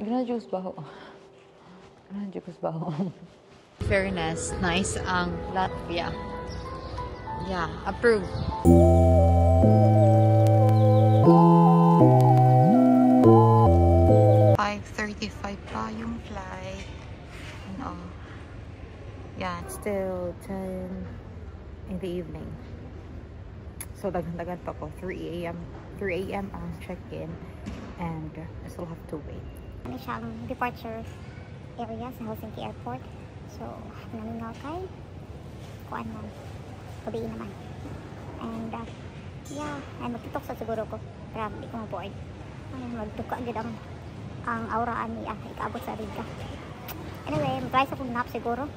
Gana juice baho. Gana juice baho. Fairness, nice ang Latvia. Yeah, approve. Pa yung flight. And yeah, it's still 10 in the evening. So dagan-dagan pa ko. 3 a.m. ang check-in and I still have to wait. Ano siyang departure area sa Helsinki Airport. So, namingaw kay kuan man. Gabi naman. And yeah, ay magtutok sa siguro ko. Pero hindi ko ma-board. Ay, magtuka agad ang auraan niya. Ikaabot sa riga. Anyway, mag-try sa kong nap siguro.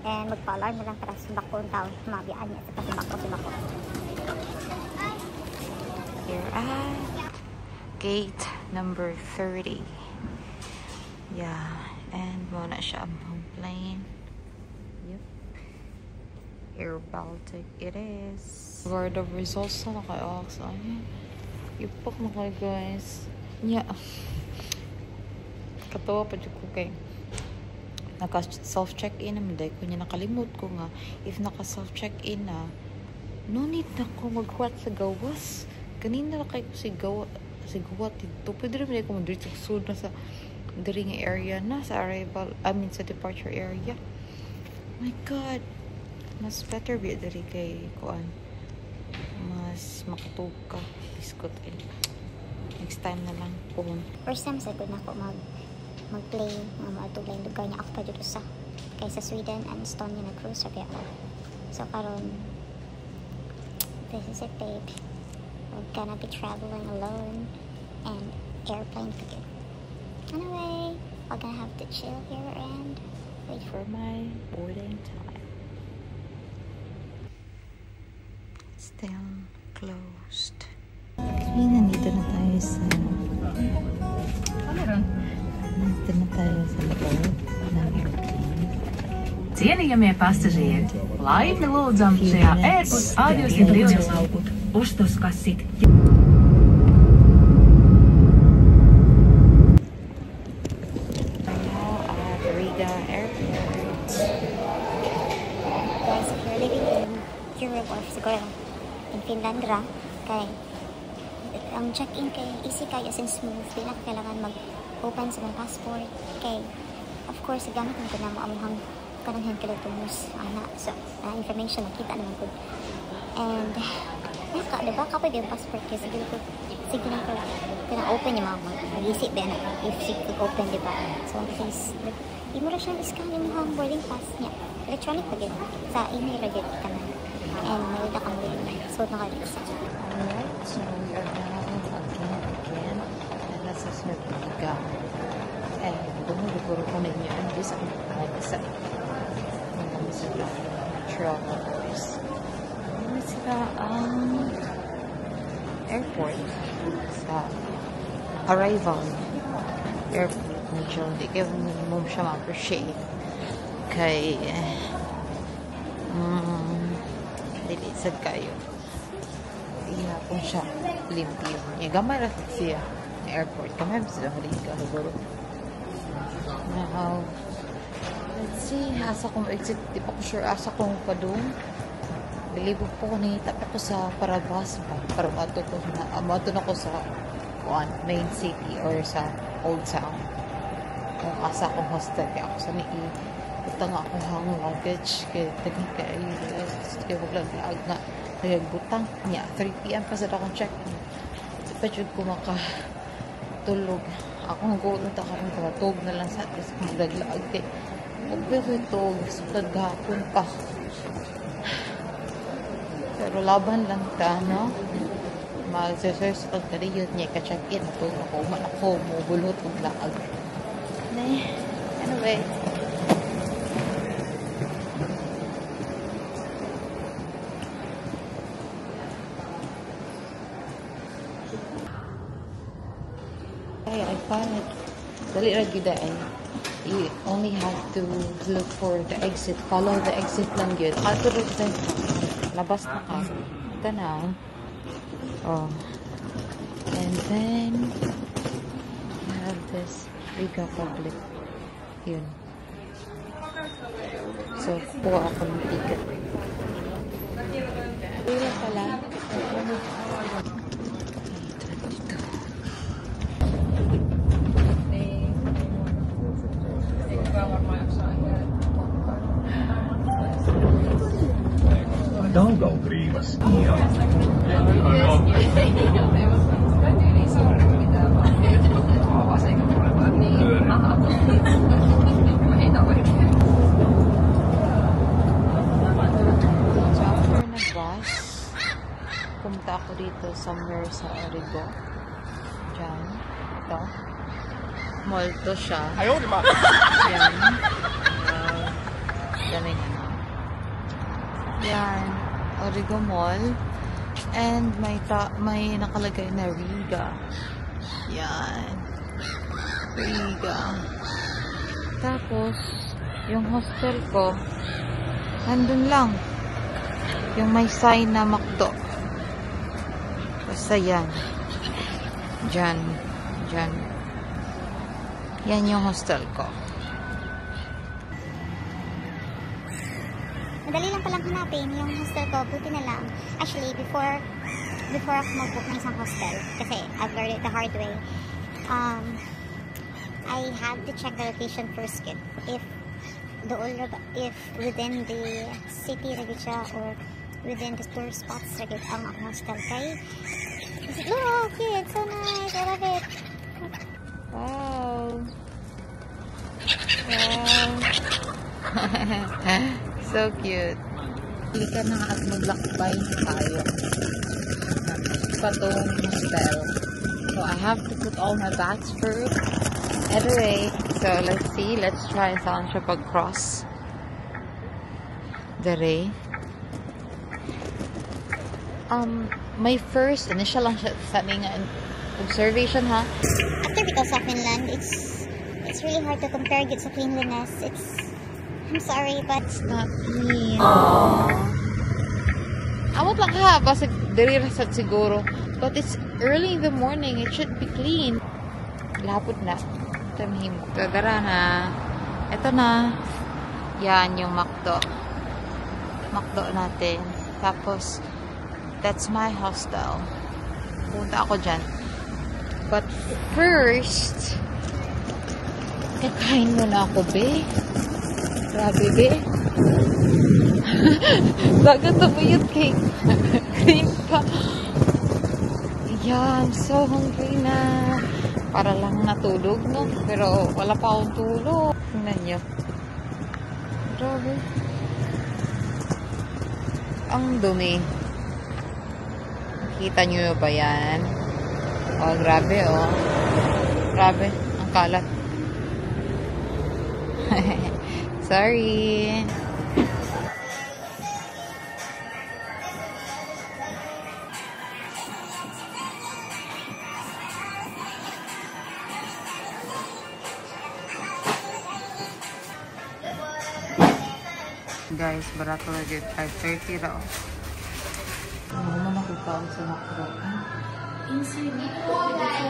And magpa-alarm na lang para sumbako ang taon. Mabiyaan niya sa sumbako. Here at gate number 30. Yeah, and muna siya ang plane. Yep. Air Baltic it is. Where the results na naka-ox. Ipak na kayo guys. Yeah. Katawa pa dyan ko kay naka-self-check-in naman dahil ko niya nakalimut ko nga if naka-self-check-in na no need na ko maghuwat sa gawas kanina na kayo si gawat dito pwede rin ko mag-direct sa na sa during area na sa arrival sa departure area. My god, mas better be dari kay kuan mas makatug ka biskot next time na lang puhon. First time sa na ako mag-play nga maatugay lugar niya ako pa dito sa kaysa Sweden and Estonia na cruise sabi ako. So karon this is it babe. We're gonna be traveling alone and airplane ticket. Anyway, we're gonna have to chill here and wait For my boarding time. Still closed. Okay, nandito na tayo sa nandito na tayo sa loob ng airplane. Cienījamie pasažieri, laipni lūdzam šajā ēpas ādiosim brīvības augūt. Uztuskasīt. Riga Airport. guys, if you're living in Europe or siguro in Finland ra kay ang check-in kay easy kay as in smooth di na kailangan mag-open sa mga passport kay of course gamit mo ko na mo amuhang kanang kilometers ana so information nakita naman ko and naka diba kapag yung passport kay sige na ko open yung mga mag-isip ba na if sige open diba so please imo ra siya scan yung mga boarding pass niya electronic pa din sa email ra gid ka na and may utak ang so naka-register. Alright, so we are now again and that's a Riga and bumuluguro ko ninyo ang isa travelers. Ano sila ang airport sa arrival airport medyo hindi kayo mo siya ma-appreciate kay dilisad kayo ihapon siya limpyo gamay lang siya airport gamay ba sila Riga siguro now let's see asa kong exit di pa ko sure asa kong padung bilibog po ko nangita pa ko sa Parabas ba para mato na ko sa main city or sa old town kung asa akong hostel kaya ako sa utang ako hang luggage kaya tagin kaya maglag-lag nga nagbutang niya 3 p.m. pa sa akong check-in pa dyan ko makatulog ako ang gulong takang kamatog na lang sa atis maglag-lag kaya pero ito suklad gahapon pa pero laban lang ta no mag-search sa pagkariyot niya ka-check-in ako man ako mabulot maglaag anyway I found it dali ra gyud ay you only have to look for the exit follow the exit lang gyud katulog sa labas na ka tanaw and then we have this Riga Public. Yun. So, kuha ako ng ticket. Wala pala. Daugavpils. So, after nag-bus, pumunta ako dito somewhere sa Origo. Diyan. Ito. Mall to siya. Yan. Daming ano. Yan. Origo Mall. And may nakalagay na Riga. Yan. Riga. Tapos, yung hostel ko, nandun lang. Yung may sign na McDo. Basta yan. Diyan. Diyan. Yan yung hostel ko. Madali lang palang hanapin yung hostel ko. Buti na lang. Actually, before ako mag-book ng isang hostel, kasi I've learned it the hard way, I had to check the location first. If within the city ragid siya or within the tourist spots ragid ang hostel kay. Look, it's so nice. I love it. Wow. Wow. So cute. Halika na at maglakbay tayo. Patong hostel. So I have to put all my bags first. Anyway, so let's see. Let's try saan siya pag-cross. Dere. My first initial lang siya sa aming observation ha. After because of Finland, it's really hard to compare it sa cleanliness. I'm sorry, but It's not clean. Amot lang ha, basta diri ra sad siguro. But it's early in the morning. It should be clean. Lapot na. Ito yung himo. Tadara na. Ito na. Yan yung McDo. McDo natin. Tapos, that's my hostel. Punta ako dyan. But first, kakain muna ako, be. Grabe, be. Bago tumuyot kay green pa. Yeah, I'm so hungry na. Para lang natulog, no? Pero wala pa akong tulog. Tingnan nyo. Grabe. Ang dumi. Kita nyo ba yan? Oh, grabe, oh. Grabe. Ang kalat. Sorry. Guys, barato na dyan. 5:30 raw. Ano mo makikaon sa McDo? Inside dito.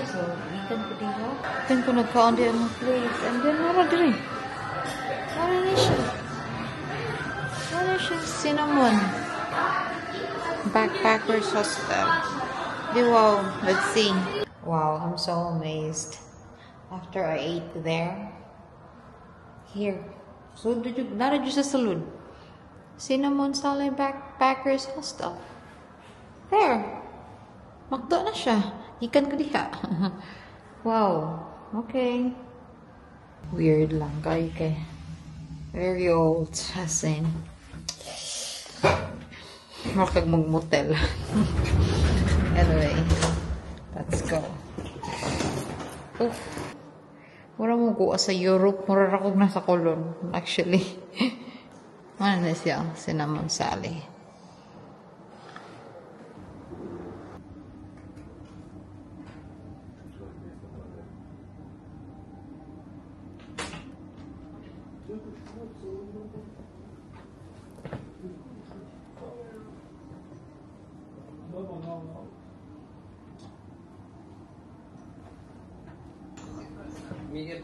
So, ikan ko dito. Ikan ko nagkaon din ang place. And then, nara din. Nara na siya. Nara siya. Cinnamon. Backpackers Hostel. Di wow. Let's see. Wow, I'm so amazed. After I ate there. Here. So, nara dyan sa salon. Cinnamon Sally Backpackers Hostel. There. McDo na siya. Ikan ko diha. Wow. Okay. Weird lang kayo kay. Very old. As in. Makag mag-motel. Anyway. Let's go. Oof. Mura mo ko sa Europe. Mura rakog na sa Colon. Actually. Ano na siya? Cinnamon Sally. Alright,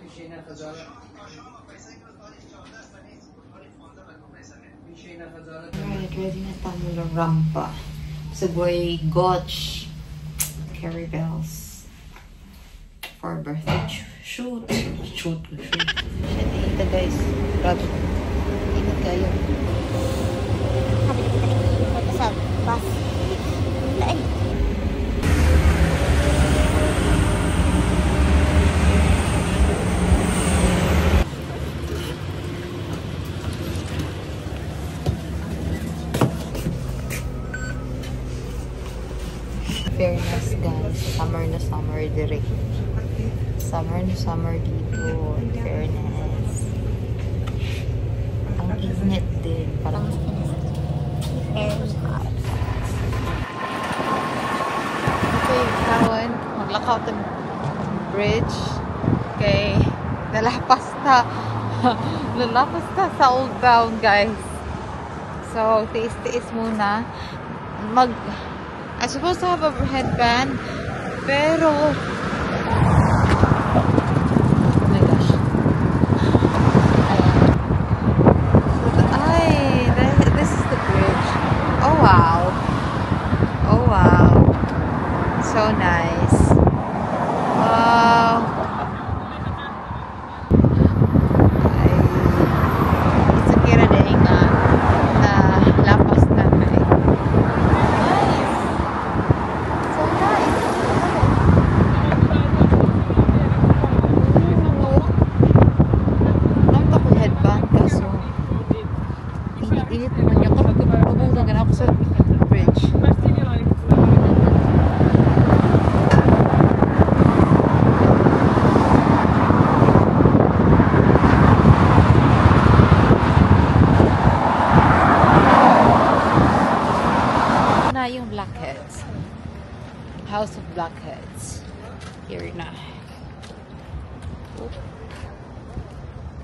ready na tayo ng rampa. Subway Gotch Carry Bells for birthday shoot. Shoot. Ito guys. Grabe. Ingat kayo. Sabi ko talaga sa bus. Daan. Fairness guys. Summer na summer direct. Summer na summer dito. Fairness. Ang init din. Parang Very hot. Okay, kawan. Maglakaw ng bridge. Okay. Nalapas na. Nalapas na sa Old Town, guys. So, tiis-tiis muna. I'm supposed to have a headband, pero oh my gosh. This is the bridge. Oh wow. Oh wow. So nice. Wow. It's a kira day nga na lapas na kay. Init naman yung kapag-ubugan ako sa bridge. Na yung Blackheads. House of Blackheads. Here na.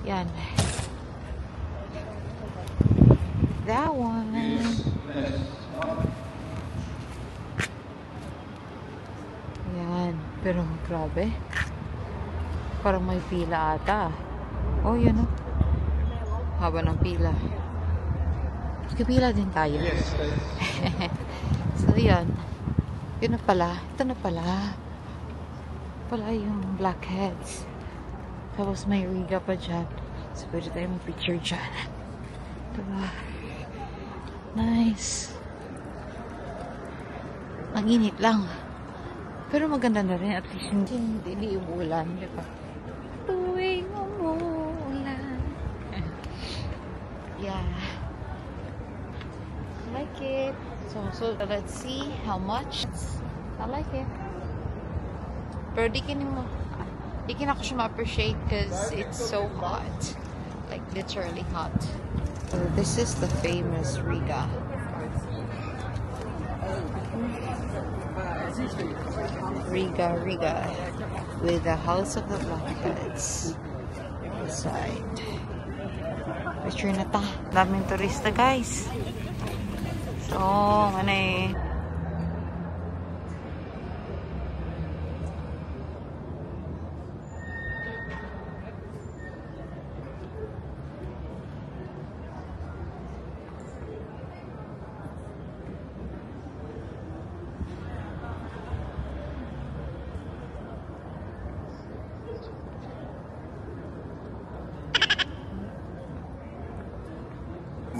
Yan. That one. Yan. Pero grabe. Parang may pila ata. Oh, yan o. Haba ng pila. Pila din tayo. So, yan. Yun na pala. Ito na pala. Pala yung Blackheads. Tapos may Riga pa dyan. So, pwede tayo mag-picture dyan. Diba? Nice. Ang init lang. Pero maganda na rin. At least hindi umuulan. Diba? Tuwing umuulan. Yeah. I like it. So let's see how much. I like it. Pero di kin ako siya ma-appreciate because it's so hot. Like literally hot. So this is the famous Riga. Riga. With the House of the Blackheads inside. Picture na ta. Daming turista guys. So, ano eh.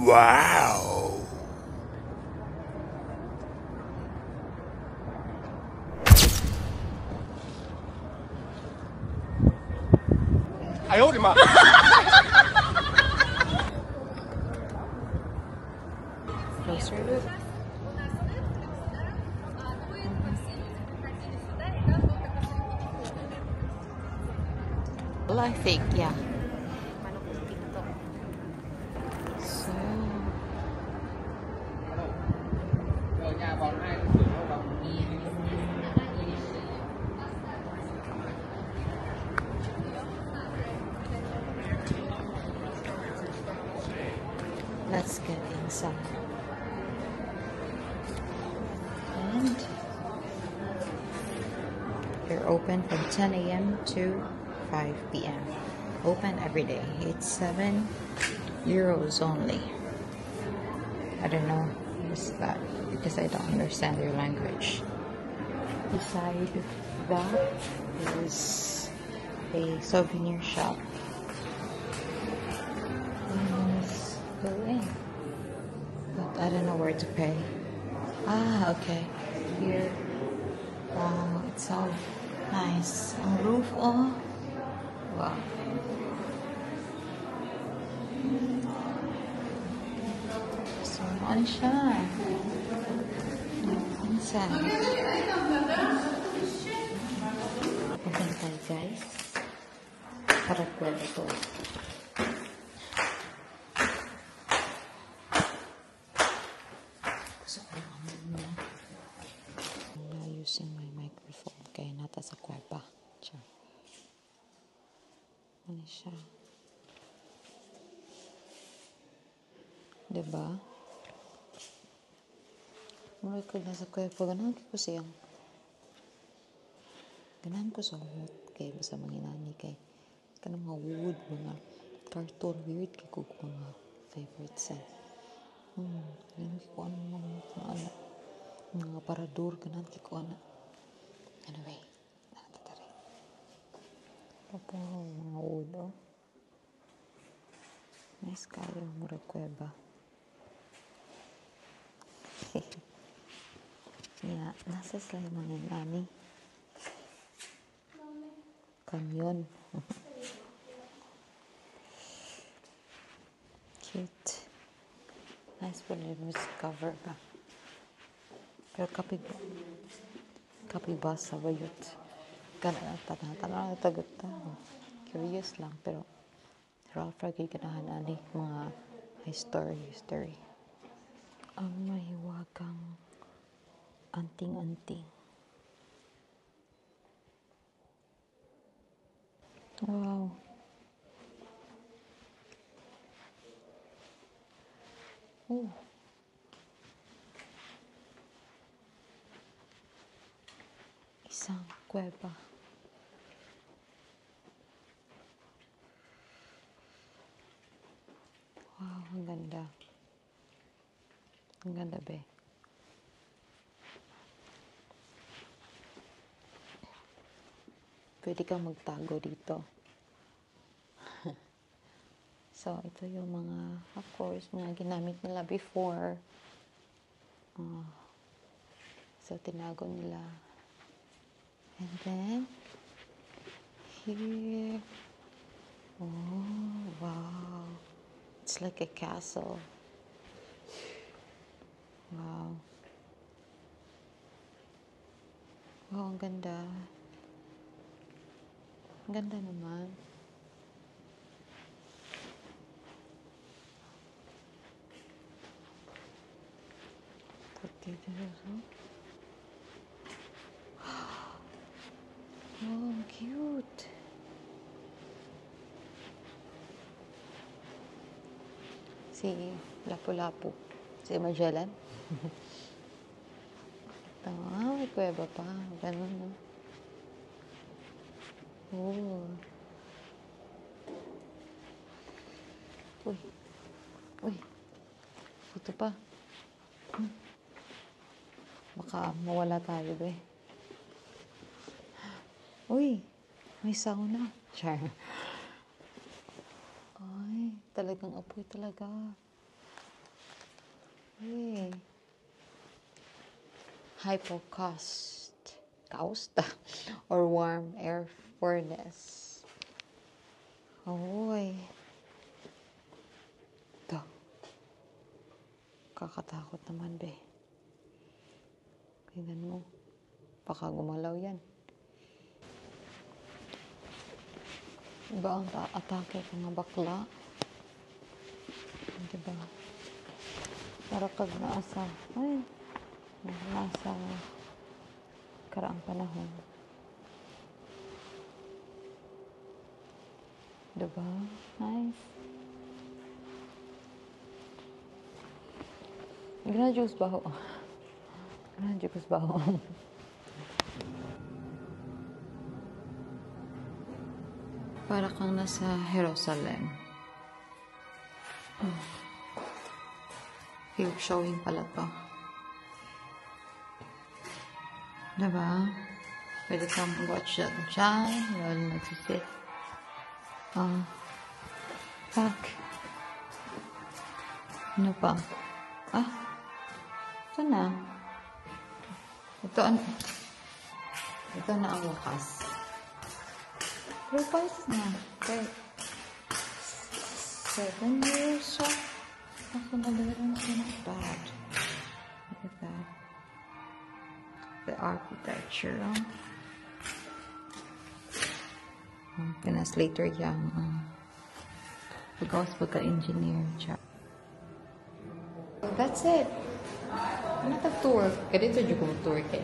Wow! I hold him up. Closer look. Well, I think, yeah. So, let's get inside. And they're open from 10 a.m. to 5 p.m. Open every day. It's 7 euros only. I don't know what's that because I don't understand their language. Beside that is a souvenir shop. Let's go in. But I don't know where to pay. Ah, okay. Here. Wow, it's so nice. Ang roof, oh. Wow. So, ano siya? Inside. Open tayo, guys. Para pwede ito. Gusto ko lang using my microphone kaya nata sa kwarpa. Sure. Ano siya? Diba? Mula ko na sa kwarpa. Ganahan ko siyang. Ganahan ko sa humot kay basta manginani kay kanang mga wood, mga cartoon, weird kay kung mga favorite set. Ganun ko ano mga parador, ganun ko ano. Anyway, nakatari. Opo, mga wood, oh. Nice kayo, murag kuweba. Yeah, nasa sila yung mga nani. Kanyon. Cute. Nice po na yung cover ba. Pero kapibas sa bayot. Tanang tagot ta. Curious lang, pero Ralph Ragay ganahan ani mga history. Ang mahiwagang anting-anting. Wow. Oh. Isang kuweba. Wow, ang ganda. Ang ganda, be. Pwede kang magtago dito. So, ito yung mga, of course, mga ginamit nila before. So, tinago nila. And then, here. Oh, wow. It's like a castle. Wow. Wow, ang ganda. Ang ganda naman. Oh, cute. Si Lapu-Lapu. Si Magellan. Ito, may kuweba pa. Ganun, no? Oh. Uy. Ito pa. Baka mawala tayo, be. Uy, may sauna. Char. Ay, talagang apoy talaga. Uy. Hypocaust. Causta. Or warm air furnace. Uy. Ito. Kakatakot naman, be. Tingnan mo. Baka gumalaw yan. Iba ang atake ng mga bakla. Diba? Para kag naasa. Ay. Nasa karaang panahon. Diba? Nice. Gina-juice ba ho? Gina-juice ba ho? Para kang nasa Jerusalem. Field showing pala to. Diba? Pwede kang watch that dyan. Lalo nagsisit. Back. Ano pa? Ito na. Ito na ang wakas. Pero pass na. Okay. 7 years siya. Ako nalaran siya na bad. Look at that. The architecture. Translator yung pag-house pagka-engineer siya. So that's it. Ano tour? Kaya dito dyan kong tour kay.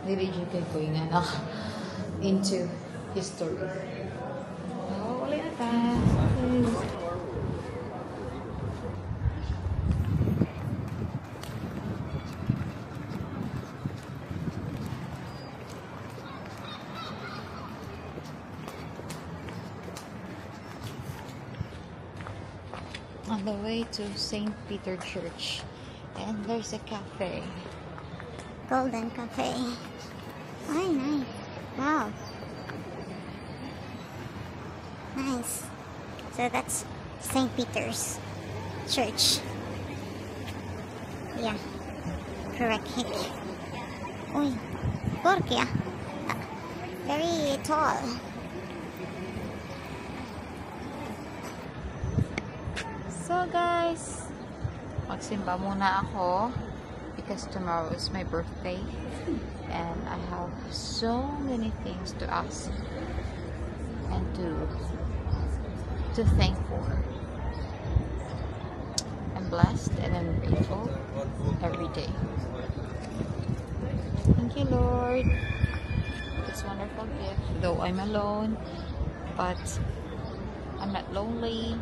Dili dyan kayo ko yung anak into history. Wala na ta. On the way to St. Peter Church. And there's a cafe. Golden Cafe. Ay, nice. Wow. Nice. So that's St. Peter's Church. Yeah. Correct. Uy. Porque very tall. So guys, magsimba muna ako because tomorrow is my birthday and I have so many things to ask and to thank for. I'm blessed and I'm grateful every day. Thank you, Lord. It's a wonderful gift. Though I'm alone, but I'm not lonely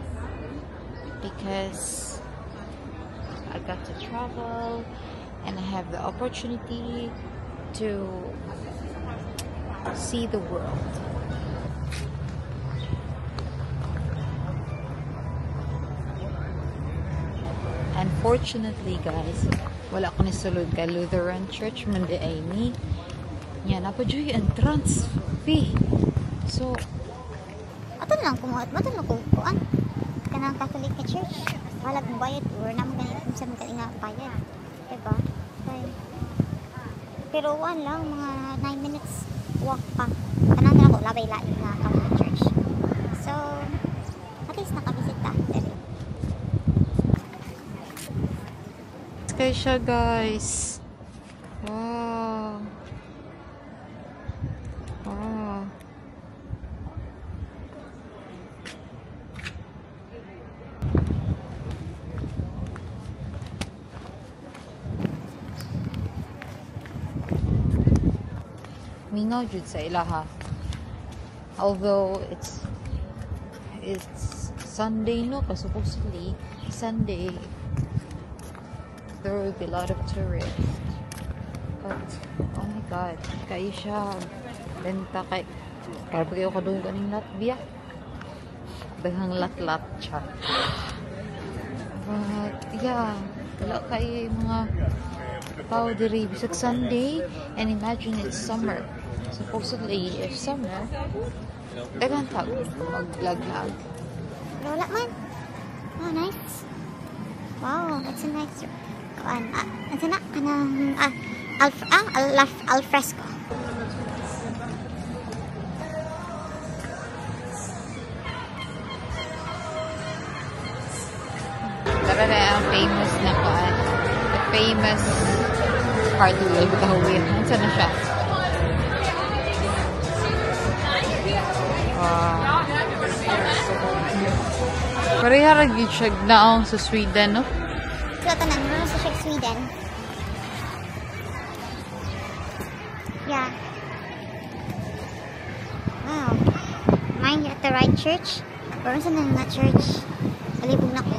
because I got to travel and I have the opportunity to see the world. Unfortunately, guys, wala ko ni sulod ka Lutheran Church man di ay ni. Yan, napadyoy entrance fee. So, Ato lang kumuhat. Ato lang kuhaan. Kanang Catholic na church. Wala kong bayad. Or naman ganit kung saan magaling nga bayad. Diba? Okay. Pero one lang, mga 9 minutes walk pa. Kanang na ako, labay-lain na Catholic church. So, at least nakabisit ta. kaya siya, guys. Wow. Wow. Mingaw jud sa ilaha. Although it's Sunday, no? Kasi supposedly Sunday there will be a lot of tourists. But oh my God, kaya siya benta kay kaya ko doon ganing Latvia. Daghang lat-lat siya. But yeah, wala kay mga tao diri bisag Sunday, and imagine it's summer. Supposedly if summer daghang tao mag-lag-lag. Wala man. Oh, nice. Wow, that's a nice ito na, kanang al fresco. Tara na ang famous na kuan. The famous hardwood kahawin. Ano na siya? Pareha rin siya naong sa Sweden, no? So, ito na, meron sa Sweden. Yeah. Wow. Am I at the right church? Or saan na church? Alibog na ko.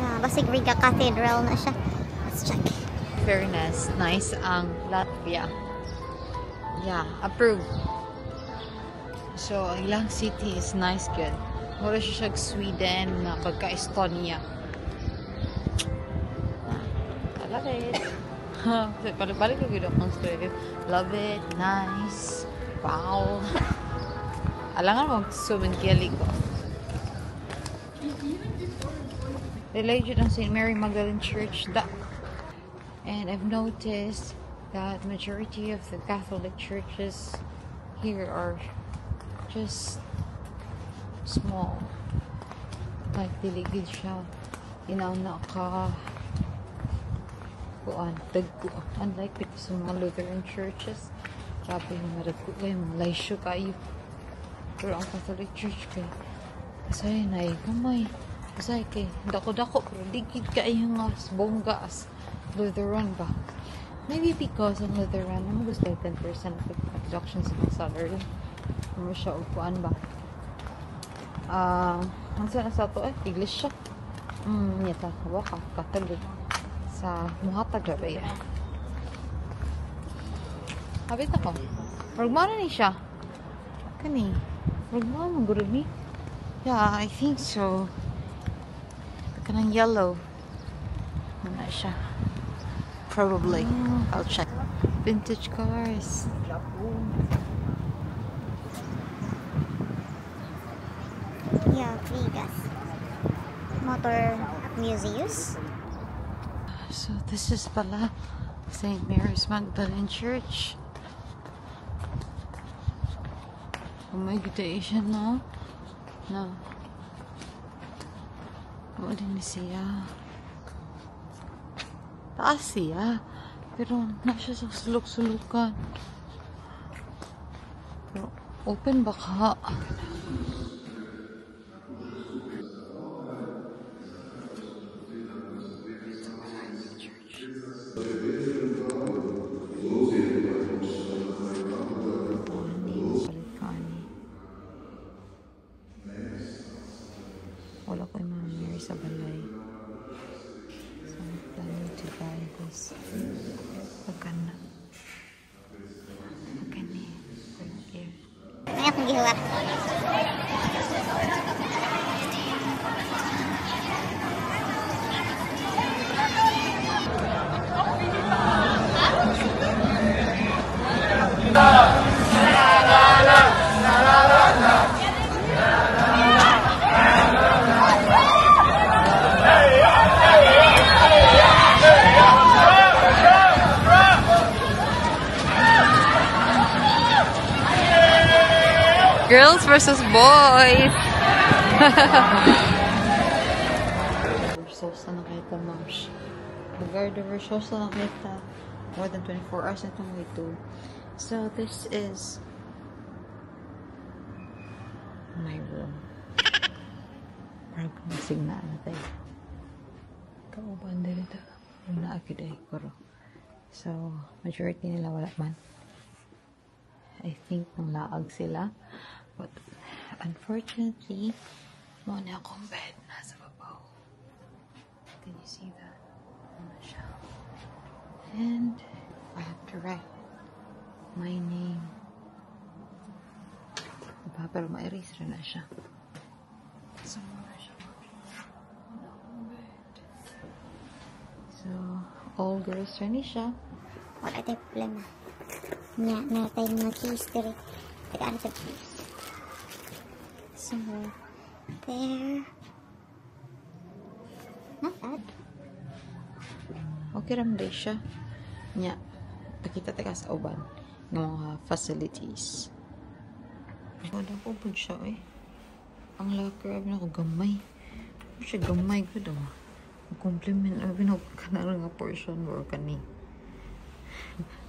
Yeah, basig Riga Cathedral na siya. Let's check. Fairness, nice ang Latvia. Yeah, approved. So, ang ilang city is nice good. Mura siya siya Sweden na pagka-Estonia. I love it. Balik-balik ko gino kong Sweden. Love it. Nice. Wow. Alangan mag-swimming kiyali ko. Related on St. Mary Magdalene Church. And I've noticed that majority of the Catholic churches here are just small. Like, diligid siya. Naka kuan, dagko. Unlike dito sa mga Lutheran churches. Grabe yung madagko kayo, mga laisyo kayo. Pero ang Catholic Church kayo, kasi na gamay. Kasi kay dako-dako, pero digid kayo nga bongga as Lutheran ba. Maybe because ang Lutheran, naman gusto yung 10% reduction sa mga salary. Ano siya, upuan ba? Ang sana sa ito English siya. Nita, waka, Catholic. Sa muhatag ba ya? Habit ako. Ragmana ni siya. Kani. Ragmana mo gurud ni? Yeah, I think so. Kanang yellow. Ano siya? Probably. I'll check. Vintage cars. Yeah, Vegas. Motor museums. So this is pala St. Mary's Magdalene Church. Oh my god, siya no? No. Ano din siya? Taas siya. Pero na siya sa sulok-sulukan. Pero open baka. Wala ko yung mga Mary sa balay. So I'm planning to buy this. Maganda. Maganda eh. Thank you. Ano akong gihuwat? Girls versus boys. Versus na nakita, moms. Regard the versus na nakita. More than 24 hours na itong ito. So, this is my room. Parang masigna na tayo. Kauban din ito. Una akid ay kuro. So, majority nila wala man. I think nang laag sila. But, unfortunately, muna akong bed nasa babaw. Can you see that? Ano siya? And, I have to write my name. Diba? Pero ma-erase rin na siya. So, muna siya. Muna akong bed. So, all girls rin siya. Wala tayo problema. Nya, meron tayong mga keys dire. Tagaan sa keys. So, there. Not bad. Okay ram day siya. Nya, pakita tayo sa uban ng mga facilities. Wala ko po siya eh. Ang locker, abi na ko gamay. Ano siya gamay ko daw. Compliment, abi na ko kanarang nga portion or kani.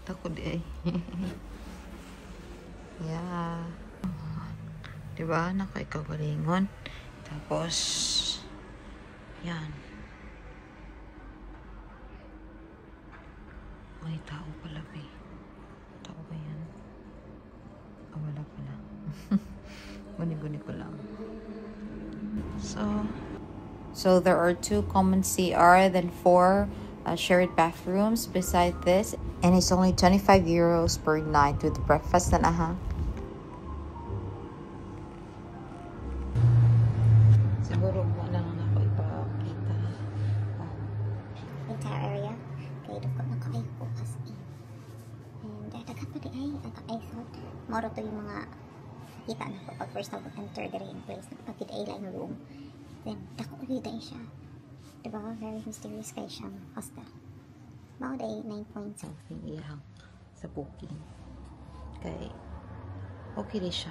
Tako di eh. Yeah. Diba? Nakaikagalingon. Tapos, yan. May tao pala, be. Tao ba yan? Ah, wala pala. Guni-guni ko lang. So there are 2 common CR, then 4 shared bathrooms beside this. And it's only 25 euros per night with breakfast and moro to yung mga kita na ko pag first na enter the in place pagkita ay lang room, then dako kita siya, diba, very mysterious kay siyang hostel. Mao day 9 points something iyang sa booking kay okay rin siya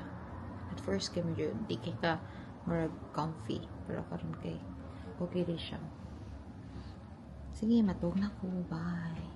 at first kay medyo di kay ka marag comfy pero karon kay okay rin siya. Sige, matug na ko, bye.